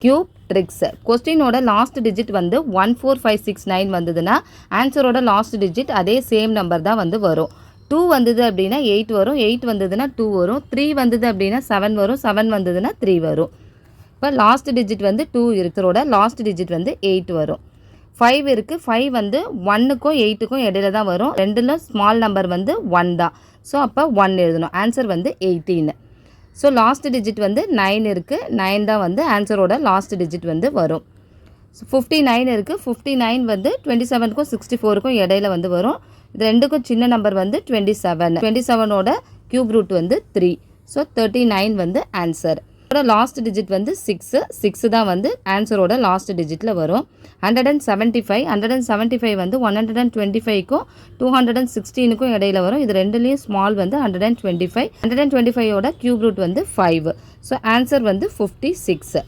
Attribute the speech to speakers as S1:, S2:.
S1: Cube tricks. கொஸ்டினோட last digit வந்து 14569 வந்ததுன்னா ஆன்சரோட லாஸ்ட் டிஜிட் அதே சேம் நம்பர் தான் வந்து வரும். 2 வந்தது அப்படின்னா 8 வரும், 8 வந்ததுன்னா 2 வரும், 3 வந்தது அப்படின்னா 7 வரும், 7 வந்ததுன்னா 3 வரும். இப்போ லாஸ்ட் டிஜிட் வந்து 2 இருக்கிறோட லாஸ்ட் டிஜிட் வந்து 8 வரும். 5 இருக்குது, 5 வந்து 1க்கும் 8க்கும் இடையில தான் வரும். ரெண்டுல ஸ்மால் நம்பர் வந்து 1 தான். ஸோ அப்போ 1 எழுதணும். ஆன்சர் வந்து 18. ஸோ லாஸ்ட் டிஜிட் வந்து 9 இருக்குது, 9 தான் வந்து ஆன்சரோட லாஸ்ட் டிஜிட் வந்து வரும். ஸோ 59 இருக்குது, 59 வந்து 27க்கும் 64க்கும் இடையில வந்து வரும். இது ரெண்டுக்கும் சின்ன நம்பர் வந்து 27. 27ஓட கியூப் ரூட் வந்து 3. ஸோ 39 வந்து ஆன்சர். லாஸ்ட் டிஜிட் வந்து 6 தான் வந்து ஆன்சரோட லாஸ்ட் டிஜிட்டில் வரும். 175 வந்து 125க்கும் 216க்கும் இடையில வரும். இது ரெண்டுலேயும் ஸ்மால் வந்து 125. 125ஓட கியூப் ரூட் வந்து 5. ஸோ ஆன்சர் வந்து 56.